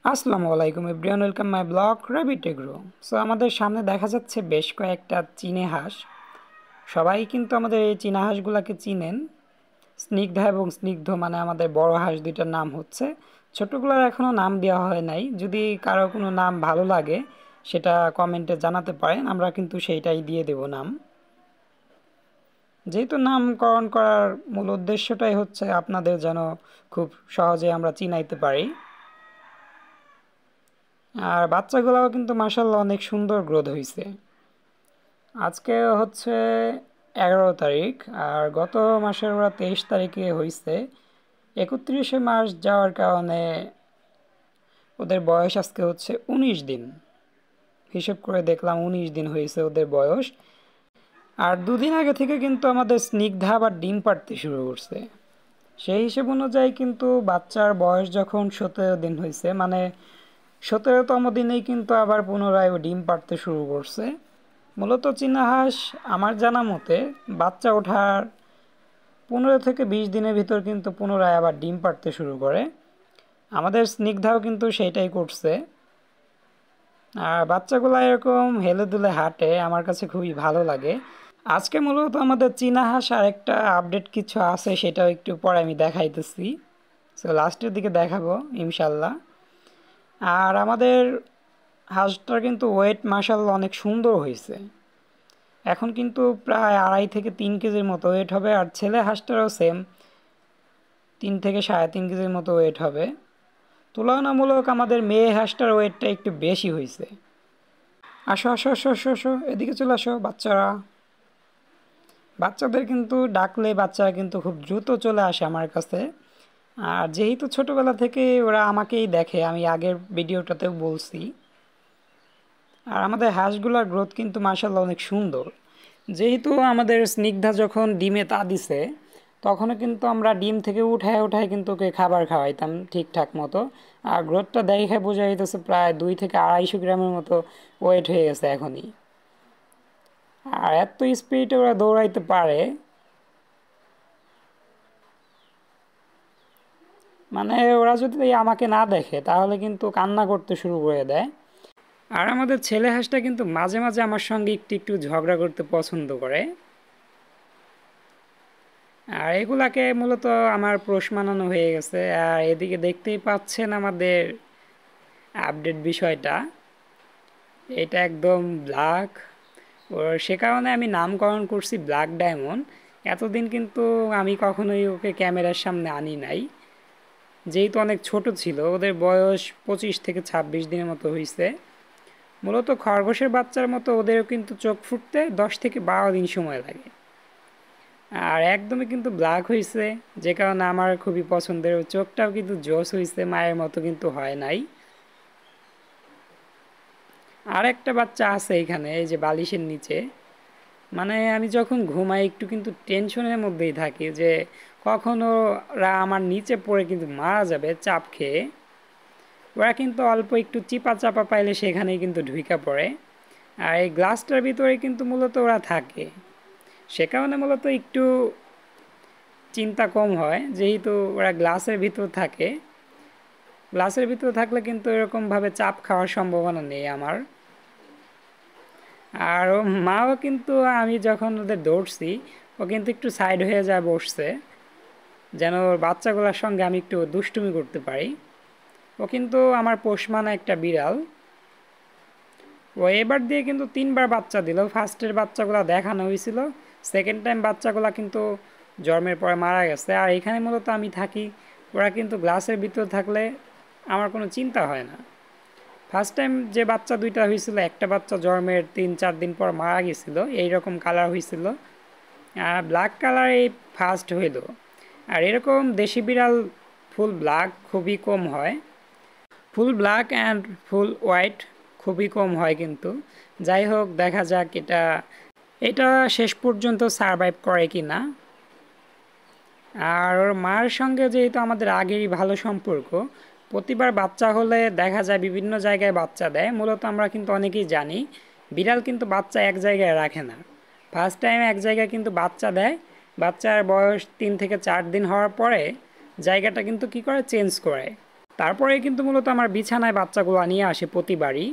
আসসালামু আলাইকুম everyone, welcome my blog rabbit agro. So আমাদের সামনে দেখা যাচ্ছে বেশ কয়েকটা চীনে হাঁস। সবাই কিন্তু আমাদের এই চীনা হাঁসগুলোকে চিনেন। স্নিগ্ধা এবং স্নিগ্ধ মানে আমাদের বড় হাঁস দুইটার নাম হচ্ছে। ছোটোগুলোর এখনও নাম দেওয়া হয় নাই। যদি কারো কোনো নাম ভালো লাগে সেটা কমেন্টে জানাতে পারেন, আমরা কিন্তু সেইটাই দিয়ে দেব নাম। যেহেতু নামকরণ করার মূল উদ্দেশ্যটাই হচ্ছে আপনাদের যেন খুব সহজে আমরা চিনাইতে পারি। আর বাচ্চাগুলোও কিন্তু মাশাআল্লাহ অনেক সুন্দর গ্রোথ হয়েছে। আজকে হচ্ছে 11 তারিখ, আর গত মাসের ওরা 23 তারিখে হয়েছে। 31শে মার্চ যাওয়ার কারণে ওদের বয়স আজকে হচ্ছে 19 দিন। হিসেব করে দেখলাম 19 দিন হয়েছে ওদের বয়স। আর দুদিন আগে থেকে কিন্তু আমাদের স্নিগ্ধা আবার ডিম পাড়তে শুরু করছে। সেই হিসেব অনুযায়ী কিন্তু বাচ্চার বয়স যখন 17 দিন হয়েছে, মানে 17তম দিনেই কিন্তু আবার পুনরায় ও ডিম পাড়তে শুরু করছে। মূলত চীনা হাঁস আমার জানা মতে বাচ্চা ওঠার 15 থেকে 20 দিনের ভিতর কিন্তু পুনরায় আবার ডিম পাড়তে শুরু করে। আমাদের স্নিগ্ধাও কিন্তু সেইটাই করছে। আর বাচ্চাগুলো এরকম হেলে দুলে হাঁটে, আমার কাছে খুবই ভালো লাগে। আজকে মূলত আমাদের চীনা হাঁস আর একটা আপডেট কিছু আছে, সেটাও একটু পরে আমি দেখাইতেছি। সো লাস্টের দিকে দেখাবো ইনশাল্লাহ। আর আমাদের হাঁসটার কিন্তু ওয়েট মাশাআল্লাহ অনেক সুন্দর হয়েছে। এখন কিন্তু প্রায় 2.5 থেকে 3 কেজির মতো ওয়েট হবে। আর ছেলে হাঁসটারও সেম 3 থেকে 3.5 কেজির মতো ওয়েট হবে। তুলনামূলক আমাদের মেয়ে হাঁসটার ওয়েটটা একটু বেশি হয়েছে। আসো আসো আসো আসো আসো, এদিকে চলে আসো বাচ্চারা। বাচ্চাদের কিন্তু ডাকলে বাচ্চারা কিন্তু খুব দ্রুত চলে আসে আমার কাছে। আর যেহেতু ছোটোবেলা থেকে ওরা আমাকেই দেখে, আমি আগের ভিডিওটাতেও বলছি। আর আমাদের হাঁসগুলোর গ্রোথ কিন্তু মাশাআল্লাহ অনেক সুন্দর। যেহেতু আমাদের স্নিগ্ধা যখন ডিমে তা দিছে, তখনও কিন্তু আমরা ডিম থেকে উঠায় উঠায় কিন্তু ওকে খাবার খাওয়াইতাম ঠিকঠাক মতো। আর গ্রোথটা দেখে বোঝা যাইতেছে প্রায় 2 থেকে 250 গ্রামের মতো ওয়েট হয়ে গেছে এখনই। আর এত স্পিডে ওরা দৌড়াইতে পারে, মানে ওরা যদি আমাকে না দেখে তাহলে কিন্তু কান্না করতে শুরু করে দেয়। আর আমাদের ছেলে হাঁসটা কিন্তু মাঝে মাঝে আমার সঙ্গে একটু একটু ঝগড়া করতে পছন্দ করে। আর এগুলাকে মূলত আমার পোষ মানানো হয়ে গেছে। আর এদিকে দেখতেই পাচ্ছেন আমাদের আপডেট বিষয়টা, এটা একদম ব্ল্যাক। ওর সে কারণে আমি নামকরণ করছি ব্ল্যাক ডায়মন্ড। এতদিন কিন্তু আমি কখনোই ওকে ক্যামেরার সামনে আনি নাই, যেহেতু অনেক ছোট ছিল। ওদের বয়স 25 থেকে 26 দিনের মতো হয়েছে। মূলত খরগোশের বাচ্চার মতো ওদেরও কিন্তু চোখ ফুটতে 10 থেকে 12 দিন সময় লাগে। আর একদমই কিন্তু ব্ল্যাক হয়েছে, যে কারণে আমার খুবই পছন্দের। চোখটাও কিন্তু জোস হয়েছে, মায়ের মতো কিন্তু হয় নাই। আর একটা বাচ্চা আছে এখানে, এই যে বালিশের নিচে। মানে আমি যখন ঘুমাই একটু কিন্তু টেনশনের মধ্যেই থাকি যে কখনো ওরা আমার নিচে পড়ে কিন্তু মারা যাবে চাপ খেয়ে। ওরা কিন্তু অল্প একটু চিপা চাপা পাইলে সেখানেই কিন্তু ঢুইকা পড়ে। আর এই গ্লাসটার ভিতরে কিন্তু মূলত ওরা থাকে, সে কারণে মূলত একটু চিন্তা কম হয়, যেহেতু ওরা গ্লাসের ভিতর থাকে। গ্লাসের ভিতর থাকলে কিন্তু এরকমভাবে চাপ খাওয়ার সম্ভাবনা নেই আমার। আর ও মাও কিন্তু আমি যখন ওদের দৌড়ছি, ও কিন্তু একটু সাইড হয়ে যায় বসছে, যেন ওর বাচ্চাগুলোর সঙ্গে আমি একটু দুষ্টুমি করতে পারি। ও কিন্তু আমার পোষ মানা একটা বিড়াল। ও এবার দিয়ে কিন্তু 3বার বাচ্চা দিল। ফার্স্টের বাচ্চাগুলো দেখানো হয়েছিল, সেকেন্ড টাইম বাচ্চাগুলো কিন্তু জন্মের পরে মারা গেছে। আর এখানে মূলত আমি থাকি, ওরা কিন্তু গ্লাসের ভিতর থাকলে আমার কোনো চিন্তা হয় না। ফার্স্ট টাইম যে বাচ্চা দুইটা হয়েছিল, একটা বাচ্চা জন্মের 3-4 দিন পর মারা গেছিল, এইরকম কালার হয়েছিল। আর ব্ল্যাক কালার এই ফার্স্ট হইল। আর এরকম দেশি বিড়াল ফুল ব্ল্যাক খুবই কম হয়। Full black and full white খুবই কম হয় কিন্তু। যাই হোক, দেখা যাক এটা এটা শেষ পর্যন্ত সারভাইভ করে কি না। আর ওর মার সঙ্গে যেহেতু আমাদের আগেরই ভালো সম্পর্ক, প্রতিবার বাচ্চা হলে দেখা যায় বিভিন্ন জায়গায় বাচ্চা দেয়। মূলত আমরা কিন্তু অনেকেই জানি বিড়াল কিন্তু বাচ্চা এক জায়গায় রাখে না। ফার্স্ট টাইম এক জায়গায় কিন্তু বাচ্চা দেয়, বাচ্চার বয়স 3 থেকে 4 দিন হওয়ার পরে জায়গাটা কিন্তু কি করে চেঞ্জ করে। তারপরে কিন্তু মূলত আমার বিছানায় বাচ্চাগুলো নিয়ে আসে প্রতিবারই।